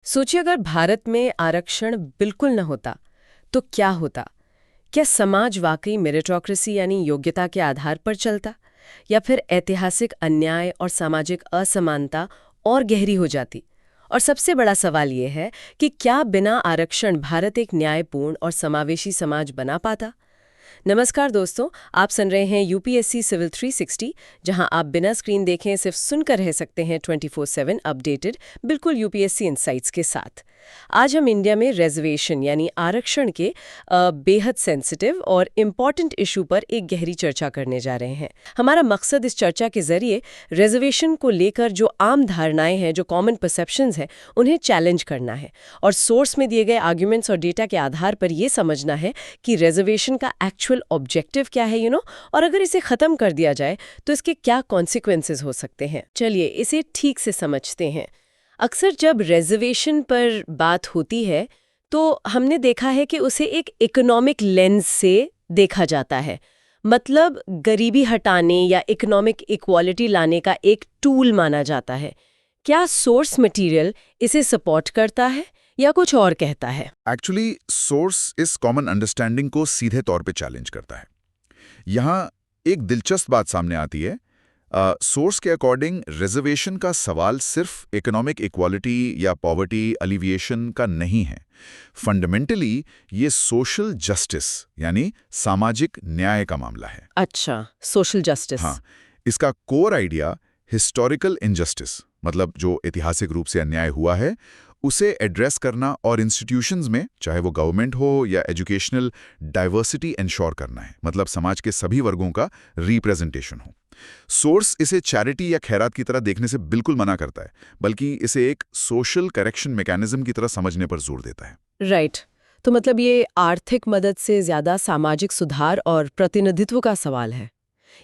सोचिए अगर भारत में आरक्षण बिल्कुल न होता तो क्या होता। क्या समाज वाकई मेरिटोक्रेसी यानी योग्यता के आधार पर चलता, या फिर ऐतिहासिक अन्याय और सामाजिक असमानता और गहरी हो जाती। और सबसे बड़ा सवाल ये है कि क्या बिना आरक्षण भारत एक न्यायपूर्ण और समावेशी समाज बना पाता। नमस्कार दोस्तों, आप सुन रहे हैं यूपीएससी सिविल 360, जहां आप बिना स्क्रीन देखें सिर्फ सुनकर रह सकते हैं 24/7 अपडेटेड, बिल्कुल यूपीएससी इनसाइट्स के साथ। आज हम इंडिया में रिजर्वेशन यानी आरक्षण के बेहद सेंसिटिव और इम्पॉर्टेंट इशू पर एक गहरी चर्चा करने जा रहे हैं। हमारा मकसद इस चर्चा के जरिए रिजर्वेशन को लेकर जो आम धारणाएं हैं, जो कॉमन परसेप्शंस हैं, उन्हें चैलेंज करना है और सोर्स में दिए गए आर्ग्यूमेंट्स और डेटा के आधार पर यह समझना है कि रिजर्वेशन का एक्चुअल ऑब्जेक्टिव क्या है, और अगर इसे खत्म कर दिया जाए तो इसके क्या कॉन्सिक्वेंसेस हो सकते हैं। चलिए इसे ठीक से समझते हैं। अक्सर जब रिजर्वेशन पर बात होती है तो हमने देखा है कि उसे एक इकोनॉमिक लेंस से देखा जाता है, मतलब गरीबी हटाने या इकोनॉमिक इक्वालिटी लाने का एक टूल माना जाता है। क्या सोर्स मटेरियल इसे सपोर्ट करता है या कुछ और कहता है? एक्चुअली सोर्स इस कॉमन अंडरस्टैंडिंग को सीधे तौर पे चैलेंज करता है। यहाँ एक दिलचस्प बात सामने आती है। सोर्स के अकॉर्डिंग रिजर्वेशन का सवाल सिर्फ इकोनॉमिक इक्वालिटी या पॉवर्टी अलिविएशन का नहीं है। फंडामेंटली ये सोशल जस्टिस यानी सामाजिक न्याय का मामला है। अच्छा, सोशल जस्टिस। हाँ, इसका कोर आइडिया हिस्टोरिकल इनजस्टिस, मतलब जो ऐतिहासिक रूप से अन्याय हुआ है उसे एड्रेस करना और इंस्टीट्यूशंस में, चाहे वो गवर्नमेंट हो या एजुकेशनल, डाइवर्सिटी एंश्योर करना है, मतलब समाज के सभी वर्गों का रिप्रेजेंटेशन हो। सोर्स इसे चैरिटी या खैरात की तरह देखने से बिल्कुल मना करता है, बल्कि इसे एक सोशल करेक्शन मैकेनिज्म की तरह समझने पर जोर देता है। राइट। तो मतलब ये आर्थिक मदद से ज्यादा सामाजिक सुधार और प्रतिनिधित्व का सवाल है।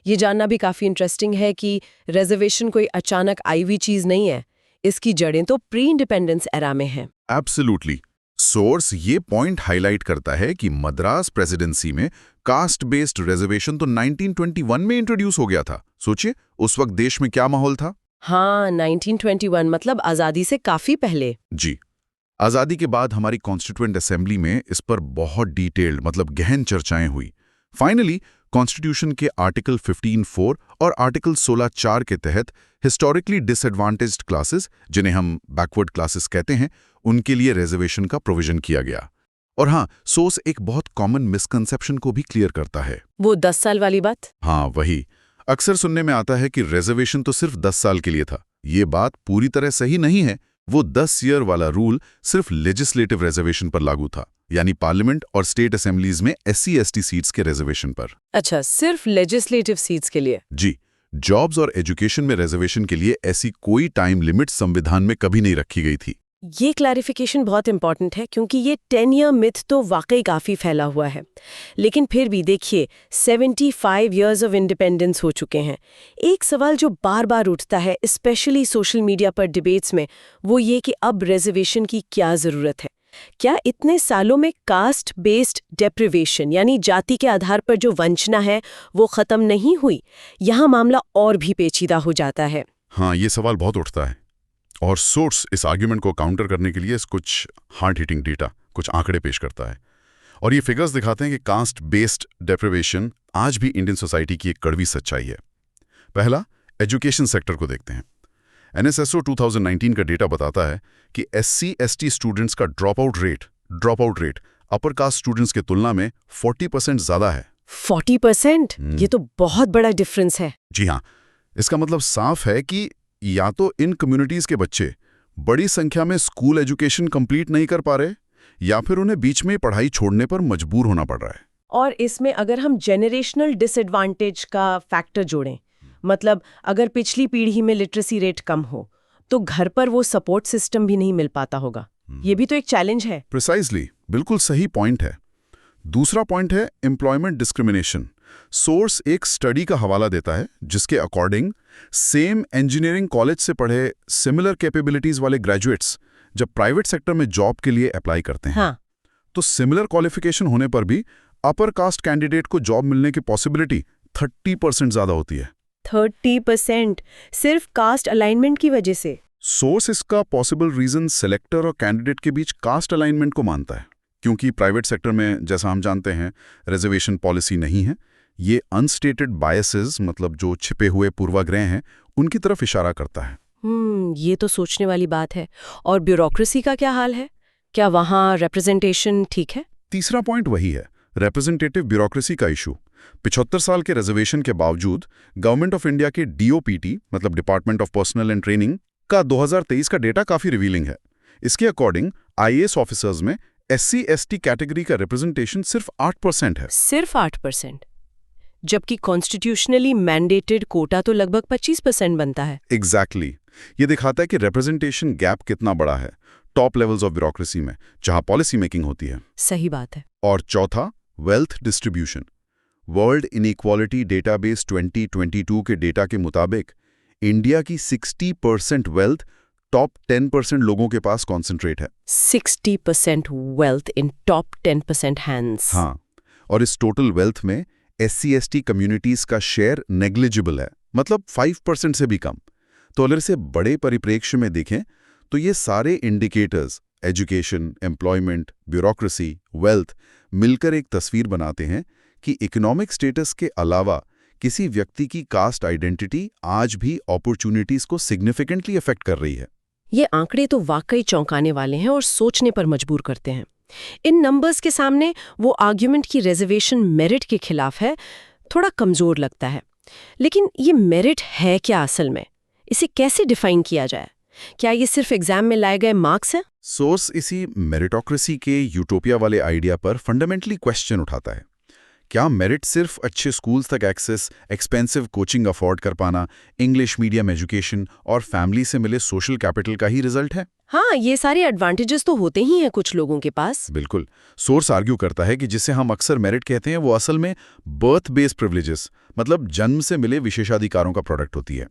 ये जानना भी काफी इंटरेस्टिंग है कि रिजर्वेशन कोई अचानक आई हुई चीज नहीं है। इसकी जड़ें तो प्री इंडिपेंडेंस एरा में हैं। एब्सोल्युटली। सोर्स ये पॉइंट हाईलाइट करता है कि मद्रास प्रेसिडेंसी में कास्ट बेस्ड रिजर्वेशन तो 1921 में इंट्रोड्यूस हो गया था। सोचिए उस वक्त देश में क्या माहौल था। हाँ, 1921 मतलब आजादी से काफी पहले। जी, आजादी के बाद हमारी कॉन्स्टिट्यूएंट असेंबली में इस पर बहुत डिटेल्ड, मतलब गहन चर्चाएं हुई। फाइनली कॉन्स्टिट्यूशन के आर्टिकल 15(4) और आर्टिकल 16(4) के तहत हिस्टोरिकली डिसएडवांटेज्ड क्लासेस, जिन्हें हम बैकवर्ड क्लासेस कहते हैं, उनके लिए रिजर्वेशन का प्रोविजन किया गया। और हाँ, सोर्स एक बहुत कॉमन मिसकंसेप्शन को भी क्लियर करता है। वो 10 साल वाली बात? हाँ, वही। अक्सर सुनने में आता है कि रिजर्वेशन तो सिर्फ 10 साल के लिए था। ये बात पूरी तरह सही नहीं है। वो 10 ईयर वाला रूल सिर्फ लेजिस्लेटिव रिजर्वेशन पर लागू था, यानी पार्लियामेंट और स्टेट असेंबलीज में SC/ST सीट्स के रिजर्वेशन पर। अच्छा, सिर्फ लेजिस्लेटिव सीट्स के लिए? जी, जॉब्स और एजुकेशन में रिजर्वेशन के लिए ऐसी कोई टाइम लिमिट संविधान में कभी नहीं रखी गई थी। ये क्लैरिफिकेशन बहुत इंपॉर्टेंट है, क्योंकि ये 10 ईयर मिथ तो वाकई काफी फैला हुआ है। लेकिन फिर भी देखिए, 75 इयर्स ऑफ इंडिपेंडेंस हो चुके हैं। एक सवाल जो बार बार उठता है, स्पेशली सोशल मीडिया पर डिबेट्स में, वो ये कि अब रिजर्वेशन की क्या जरूरत है। क्या इतने सालों में कास्ट बेस्ड डेप्रिवेशन यानी जाति के आधार पर जो वंचना है वो खत्म नहीं हुई? यहाँ मामला और भी पेचीदा हो जाता है। हाँ, ये सवाल बहुत उठता है और सोर्स इस आर्ग्यूमेंट को काउंटर करने के लिए कुछ हार्ड हिटिंग डेटा, कुछ आंकड़े पेश करता है। और ये फिगर्स दिखाते हैं कि कास्ट बेस्ड डेप्रिवेशन आज भी इंडियन सोसाइटी की एक कड़वी सच्चाई है। पहला, एजुकेशन सेक्टर को देखते हैं। NSSO 2019 का डेटा बताता है कि SC/ST स्टूडेंट्स का drop out rate upper caste students के तुलना में 40% ज्यादा है। 40%? ये तो बहुत बड़ा डिफरेंस है। जी हाँ, इसका मतलब साफ है कि या तो इन कम्युनिटीज के बच्चे बड़ी संख्या में स्कूल एजुकेशन कंप्लीट नहीं कर पा रहे, या फिर उन्हें बीच में पढ़ाई छोड़ने पर मजबूर होना पड़ रहा है। और इसमें अगर हम जेनरेशनल डिसएडवांटेज का फैक्टर जोड़ें, मतलब अगर पिछली पीढ़ी में लिटरेसी रेट कम हो तो घर पर वो सपोर्ट सिस्टम भी नहीं मिल पाता होगा। ये भी तो एक चैलेंज है। प्रिसाइजली, बिल्कुल सही पॉइंट है। दूसरा पॉइंट है एम्प्लॉयमेंट डिस्क्रिमिनेशन। सोर्स एक स्टडी का हवाला देता है जिसके अकॉर्डिंग सेम इंजीनियरिंग कॉलेज से पढ़े सिमिलर कैपेबिलिटीज वाले ग्रेजुएट्स जब प्राइवेट सेक्टर में जॉब के लिए अप्लाई करते हैं, हाँ, तो सिमिलर क्वालिफिकेशन होने पर भी अपर कास्ट कैंडिडेट को जॉब मिलने की पॉसिबिलिटी 30% ज्यादा होती है। 30% सिर्फ कास्ट अलाइनमेंट की वजह से? सोर्स इसका पॉसिबल रीजन सेलेक्टर और कैंडिडेट के बीच कास्ट अलाइनमेंट को मानता है, क्योंकि प्राइवेट सेक्टर में जैसा हम जानते हैं रिजर्वेशन पॉलिसी नहीं है। ये अनस्टेटेड बायसेस, मतलब जो छिपे हुए पूर्वाग्रह हैं, उनकी तरफ इशारा करता है। ये तो सोचने वाली बात है। और ब्यूरोक्रेसी का क्या हाल है? क्या वहाँ रिप्रेजेंटेशन ठीक है? तीसरा पॉइंट वही है, रिप्रेजेंटेटिव ब्यूरोक्रेसी का इशू। 75 साल के रिजर्वेशन के बावजूद गवर्नमेंट ऑफ इंडिया के डीओपीटी, मतलब department of personal and training का 2023 का डेटा काफी रिवीलिंग है। इसके अकॉर्डिंग आईएएस ऑफिसर्स में SC/ST कैटेगरी का रिप्रेजेंटेशन सिर्फ 8% है। सिर्फ 8%? जबकि कॉन्स्टिट्यूशनली मैंडेटेड कोटा तो लगभग 25% बनता है। एग्जैक्टली। ये दिखाता है कि रिप्रेजेंटेशन गैप कितना बड़ा है टॉप लेवल्स ऑफ ब्यूरोक्रेसी में, जहां पॉलिसी मेकिंग होती है। सही बात है। और चौथा, wealth distribution. World inequality database 2022 के डेटा के मुताबिक इंडिया की 60% वेल्थ टॉप 10% लोगों के पास कॉन्सेंट्रेट है। 60% वेल्थ इन टॉप 10% हैंड्स। हाँ, और इस टोटल वेल्थ में SC/ST कम्युनिटीज का शेयर नेग्लिजिबल है, मतलब 5% से भी कम। तो अगर इसे बड़े परिप्रेक्ष्य में देखें तो ये सारे indicators, education, employment, bureaucracy, wealth, मिलकर एक तस्वीर बनाते हैं कि इकोनॉमिक स्टेटस के अलावा किसी व्यक्ति की कास्ट आइडेंटिटी आज भी अपॉर्चुनिटीज को सिग्निफिकेंटली अफेक्ट कर रही है। ये आंकड़े तो वाकई चौंकाने वाले हैं और सोचने पर मजबूर करते हैं। इन नंबर्स के सामने वो आर्ग्यूमेंट की रिजर्वेशन मेरिट के खिलाफ है थोड़ा कमजोर लगता है। लेकिन ये मेरिट है क्या असल में? इसे कैसे डिफाइन किया जाए? क्या ये सिर्फ एग्जाम में लाए गए मार्क्स हैं? सोर्स इसी मेरिटोक्रेसी के यूटोपिया वाले आइडिया पर फंडामेंटली क्वेश्चन उठाता है। क्या मेरिट सिर्फ अच्छे स्कूल्स तक एक्सेस, एक्सपेंसिव कोचिंग अफोर्ड कर पाना, इंग्लिश मीडियम एजुकेशन और फैमिली से मिले सोशल कैपिटल का ही रिजल्ट है? हाँ, ये सारे एडवांटेजेस तो होते ही हैं कुछ लोगों के पास। बिल्कुल। सोर्स आर्ग्यू करता है कि जिसे हम अक्सर मेरिट कहते हैं वो असल में बर्थ बेस्ड प्रिविलेजेस, मतलब जन्म से मिले विशेषाधिकारों का प्रोडक्ट होती है।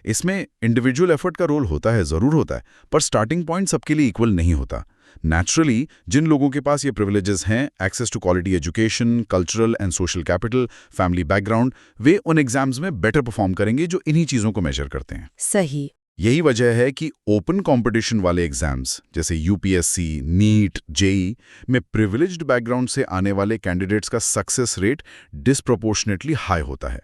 इसमें इंडिविजुअल एफर्ट का रोल होता है, जरूर होता है, पर स्टार्टिंग पॉइंट सबके लिए इक्वल नहीं होता। नेचुरली जिन लोगों के पास ये प्रिविलेजेस हैं, access to quality education, cultural and social capital, family background, वे उन एग्जाम्स में बेटर परफॉर्म करेंगे जो इन्हीं चीजों को मेजर करते हैं। सही। यही वजह है कि ओपन कंपटीशन वाले एग्जाम्स जैसे यूपीएससी, नीट, जेई में प्रिविलेज्ड बैकग्राउंड से आने वाले कैंडिडेट्स का सक्सेस रेट डिस्प्रोपोर्शनेटली हाई होता है।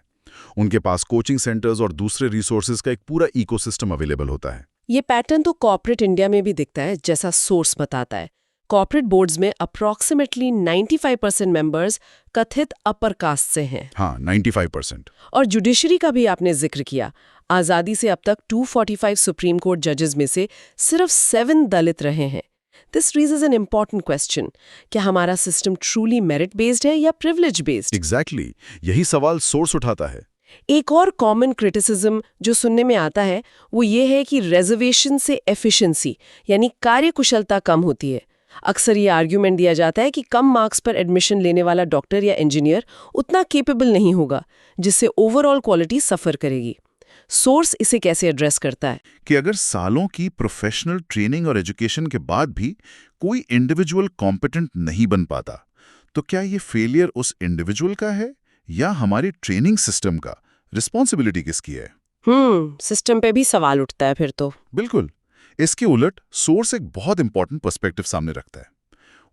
उनके पास कोचिंग सेंटर्स और दूसरे रिसोर्सेज का एक पूरा इकोसिस्टम अवेलेबल होता है। ये पैटर्न तो कॉर्पोरेट इंडिया में भी दिखता है, जैसा सोर्स बताता है। कॉर्पोरेट बोर्ड्स में अप्रॉक्सीमेटली 95% मेंबर्स कथित अपर कास्ट से हैं। हाँ, 95%। और जुडिशरी का भी आपने जिक्र किया। आज़ादी से अब तक 245 सुप्रीम कोर्ट जजेस में से सिर्फ 7 दलित रहे हैं। This raises an important question. क्या हमारा सिस्टम ट्रूली मेरिट बेस्ड है या प्रिविलेज बेस्ड? एग्जैक्टली, यही सवाल सोर्स उठाता है। एक और कॉमन क्रिटिसिज्म जो सुनने में आता है वो ये है कि रिजर्वेशन से एफिशिएंसी यानी कार्यकुशलता कम होती है। अक्सर ये आर्ग्यूमेंट दिया जाता है कि कम मार्क्स पर एडमिशन लेने वाला डॉक्टर या इंजीनियर उतना केपेबल नहीं होगा, जिससे ओवरऑल क्वालिटी सफ़र करेगी। सोर्स इसे कैसे एड्रेस करता है कि अगर सालों की प्रोफेशनल ट्रेनिंग और एजुकेशन के बाद भी कोई इंडिविजुअल कॉम्पिटेंट नहीं बन पाता, तो क्या ये फेलियर उस इंडिविजुअल का है या हमारी ट्रेनिंग सिस्टम का? रिस्पॉन्सिबिलिटी किसकी है? सिस्टम पे भी सवाल उठता है फिर तो। बिल्कुल। इसके उलट सोर्स एक बहुत इंपॉर्टेंट पर्सपेक्टिव सामने रखता है।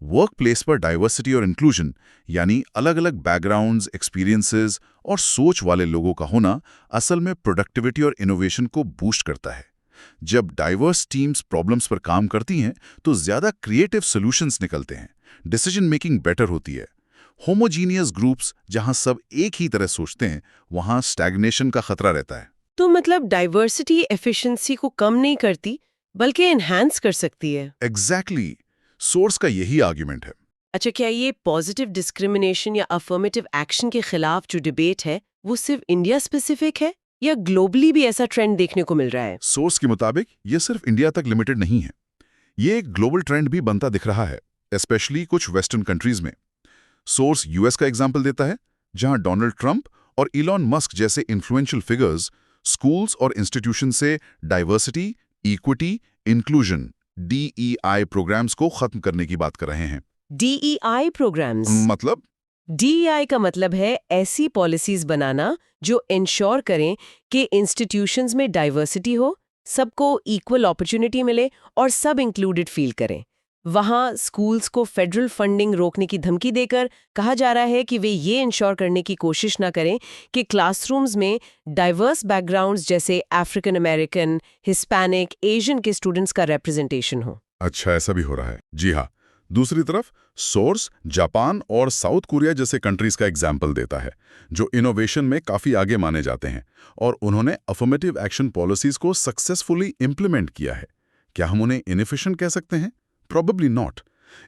वर्क प्लेस पर डाइवर्सिटी और इंक्लूजन, यानी अलग अलग बैकग्राउंड्स, एक्सपीरियंसेस और सोच वाले लोगों का होना असल में प्रोडक्टिविटी और इनोवेशन को बूस्ट करता है। जब डाइवर्स टीम्स प्रॉब्लम्स पर काम करती हैं तो ज्यादा क्रिएटिव सॉल्यूशंस निकलते हैं, डिसीजन मेकिंग बेटर होती है। होमोजीनियस ग्रुप्स जहां सब एक ही तरह सोचते हैं, वहां स्टैग्नेशन का खतरा रहता है। तो मतलब डाइवर्सिटी एफिशिएंसी को कम नहीं करती बल्कि एनहांस कर सकती है। एग्जैक्टली। सोर्स का यही आर्ग्यूमेंट है। अच्छा, क्या ये पॉजिटिव डिस्क्रिमिनेशन या अफर्मेटिव एक्शन के खिलाफ जो डिबेट है वो सिर्फ इंडिया स्पेसिफिक है या ग्लोबली भी ऐसा ट्रेंड देखने को मिल रहा है? सोर्स के मुताबिक ये सिर्फ इंडिया तक लिमिटेड नहीं है। ये एक ग्लोबल ट्रेंड भी बनता दिख रहा है, स्पेशली कुछ वेस्टर्न कंट्रीज में। सोर्स यूएस का एग्जाम्पल देता है, जहां डोनाल्ड ट्रंप और इलॉन मस्क जैसे इन्फ्लुएंशियल फिगर्स स्कूल्स और इंस्टीट्यूशन से diversity, equity, inclusion DEI programs को खत्म करने की बात कर रहे हैं। DEI प्रोग्राम्स मतलब DEI का मतलब है ऐसी पॉलिसीज बनाना जो इंश्योर करें कि इंस्टीट्यूशंस में डाइवर्सिटी हो, सबको इक्वल अपॉर्चुनिटी मिले और सब इंक्लूडेड फील करें। वहाँ स्कूल्स को फेडरल फंडिंग रोकने की धमकी देकर कहा जा रहा है कि वे ये इंश्योर करने की कोशिश ना करें कि क्लासरूम्स में डाइवर्स बैकग्राउंड्स जैसे अफ्रीकन अमेरिकन, हिस्पैनिक, एशियन के स्टूडेंट्स का रिप्रेजेंटेशन हो। अच्छा, ऐसा भी हो रहा है। जी हाँ। दूसरी तरफ सोर्स जापान और साउथ कोरिया जैसे कंट्रीज का एग्जाम्पल देता है, जो इनोवेशन में काफी आगे माने जाते हैं और उन्होंने अफर्मेटिव एक्शन पॉलिसीज को सक्सेसफुली इंप्लीमेंट किया है। क्या हम उन्हें इनएफिशिएंट कह सकते हैं? Probably not.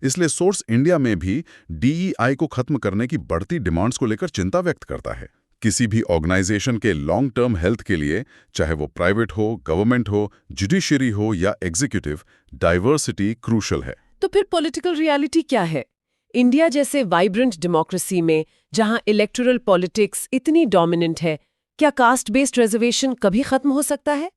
इसलिए सोर्स इंडिया में भी डीईआई को खत्म करने की बढ़ती डिमांड्स को लेकर चिंता व्यक्त करता है। किसी भी ऑर्गेनाइजेशन के लॉन्ग टर्म हेल्थ के लिए, चाहे वो प्राइवेट हो, गवर्नमेंट हो, जुडिशरी हो या एग्जीक्यूटिव, डाइवर्सिटी क्रूशल है। तो फिर पॉलिटिकल रियलिटी क्या है? इंडिया जैसे वाइब्रेंट डेमोक्रेसी में, जहां इलेक्टोरल पॉलिटिक्स इतनी डोमिनेंट है, क्या कास्ट बेस्ड रिजर्वेशन कभी खत्म हो सकता है?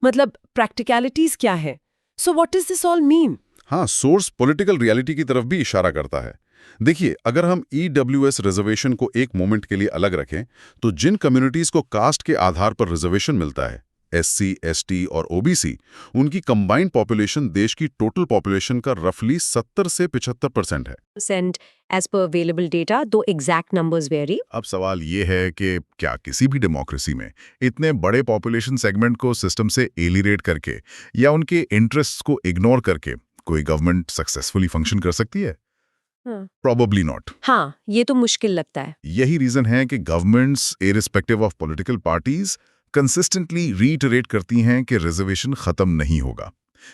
मतलब प्रैक्टिकलिटीज क्या है? So what does this all mean? हाँ, सोर्स पॉलिटिकल रियलिटी की तरफ भी इशारा करता है। देखिए, अगर हम ईडब्ल्यूएस रिजर्वेशन को एक मोमेंट के लिए अलग रखें, तो जिन कम्युनिटीज को कास्ट के आधार पर रिजर्वेशन मिलता है, एससी, एसटी और ओबीसी, उनकी कंबाइंड पॉपुलेशन देश की टोटल पॉपुलेशन का रफली 70 से 75% है। Percent as per available data, though exact numbers vary. अब सवाल ये है कि क्या किसी भी डेमोक्रेसी में इतने बड़े पॉपुलेशन सेगमेंट को सिस्टम से एलिरेट करके या उनके इंटरेस्ट्स को इग्नोर करके कोई गवर्नमेंट सक्सेसफुली फंक्शन कर सकती है? Probably not. हाँ, ये तो मुश्किल लगता है। यही रीजन है कि governments irrespective of political parties consistently reiterate करती हैं कि रिजर्वेशन खत्म नहीं होगा।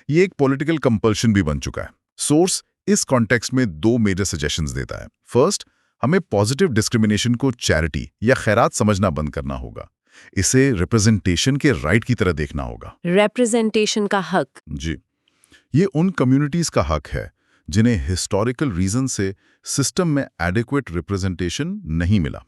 ये एक पॉलिटिकल कंपल्शन भी बन चुका है। सोर्स इस कॉन्टेक्स्ट में दो मेजर सजेशंस देता है। फर्स्ट, हमें पॉजिटिव डिस्क्रिमिनेशन को चैरिटी या खैरात समझना बंद करना होगा। इसे रिप्रेजेंटेशन के राइट की तरह देखना होगा। रिप्रेजेंटेशन का हक। जी, ये उन कम्युनिटीज का हक है जिन्हें हिस्टोरिकल रीजन से सिस्टम में एडिक्वेट रिप्रेजेंटेशन नहीं मिला।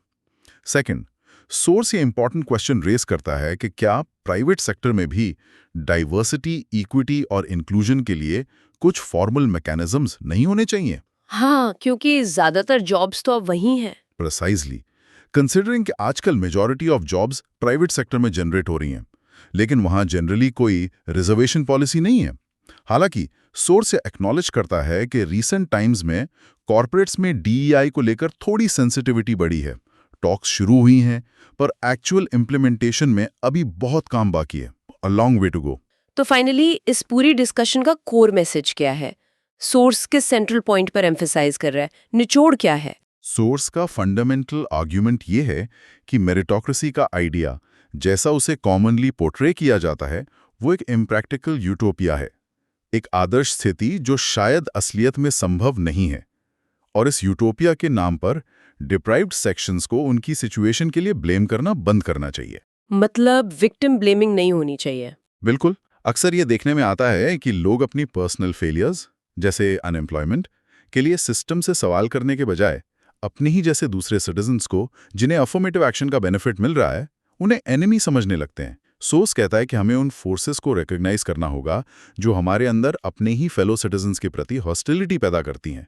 सेकंड, सोर्स ये इंपॉर्टेंट क्वेश्चन रेस करता है कि क्या प्राइवेट सेक्टर में भी डाइवर्सिटी, इक्विटी और इंक्लूजन के लिए कुछ फॉर्मल मैकेनिज्म्स नहीं होने चाहिए? हाँ, क्योंकि ज्यादातर जॉब्स तो अब वही हैं। प्रिसाइजली, कंसिडरिंग कि आजकल majority of jobs private sector में जनरेट हो रही हैं, लेकिन वहां जनरली कोई रिजर्वेशन पॉलिसी नहीं है। हालांकि सोर्स एक्नॉलेज करता है कि रीसेंट टाइम्स में कॉर्पोरेट्स में डीईआई को लेकर थोड़ी सेंसिटिविटी बढ़ी है, टॉक्स शुरू हुई हैं, पर एक्चुअल इम्प्लीमेंटेशन में अभी बहुत काम बाकी है। A long way to go. तो फाइनली इस पूरी डिस्कशन का कोर मैसेज क्या है? सोर्स किस सेंट्रल पॉइंट पर एम्फेसाइज कर रहा है? निचोड़ क्या है? सोर्स का फंडामेंटल आर्ग्यूमेंट ये है कि मेरिटोक्रेसी का आइडिया, जैसा उसे कॉमनली पोर्ट्रे किया जाता है, वो एक इम्प्रैक्टिकल यूटोपिया है, एक आदर्श स्थिति जो शायद असलियत में संभव नहीं है। और इस यूटोपिया के नाम पर डिप्राइव्ड सेक्शंस को उनकी सिचुएशन के लिए ब्लेम करना बंद करना चाहिए। मतलब विक्टिम ब्लेमिंग नहीं होनी चाहिए। बिल्कुल। अक्सर ये देखने में आता है कि लोग अपनी पर्सनल फेलियर्स, जैसे अनएम्प्लॉयमेंट, के लिए सिस्टम से सवाल करने के बजाय अपने ही जैसे दूसरे सिटीजन्स को, जिन्हें अफर्मेटिव एक्शन का बेनिफिट मिल रहा है, उन्हें एनिमी समझने लगते हैं। सोर्स कहता है कि हमें उन फोर्सेस को रिकॉग्नाइज करना होगा जो हमारे अंदर अपने ही फेलो सिटीजन्स के प्रति हॉस्टिलिटी पैदा करती हैं।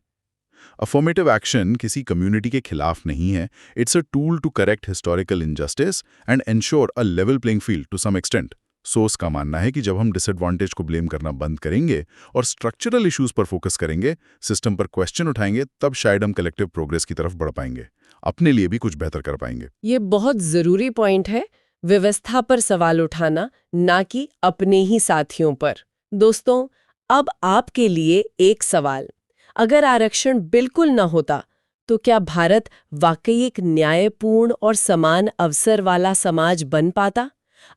अफर्मेटिव एक्शन किसी कम्युनिटी के खिलाफ नहीं है। It's a tool to correct historical injustice and ensure a level playing field to some extent. Source का मानना है कि जब हम डिसएडवांटेज को ब्लेम करना बंद करेंगे और स्ट्रक्चरल इश्यूज पर फोकस करेंगे, सिस्टम पर क्वेश्चन उठाएंगे, तब शायद हम कलेक्टिव प्रोग्रेस की तरफ बढ़ पाएंगे, अपने लिए भी कुछ बेहतर कर पाएंगे। ये बहुत जरूरी पॉइंट है, व्यवस्था पर सवाल उठाना, ना कि अपने ही साथियों पर। दोस्तों, अब आपके लिए एक सवाल। अगर आरक्षण बिल्कुल न होता, तो क्या भारत वाकई एक न्यायपूर्ण और समान अवसर वाला समाज बन पाता?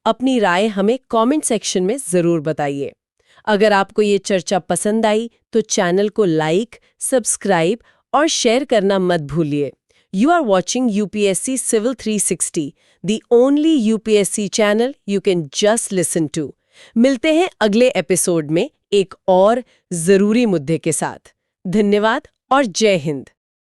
अपनी राय हमें कमेंट सेक्शन में जरूर बताइए। अगर आपको ये चर्चा पसंद आई तो चैनल को लाइक, सब्सक्राइब और शेयर करना मत भूलिए। You are watching UPSC Civil 360, the only UPSC channel you can just listen to. मिलते हैं अगले एपिसोड में एक और जरूरी मुद्दे के साथ। धन्यवाद और जय हिंद।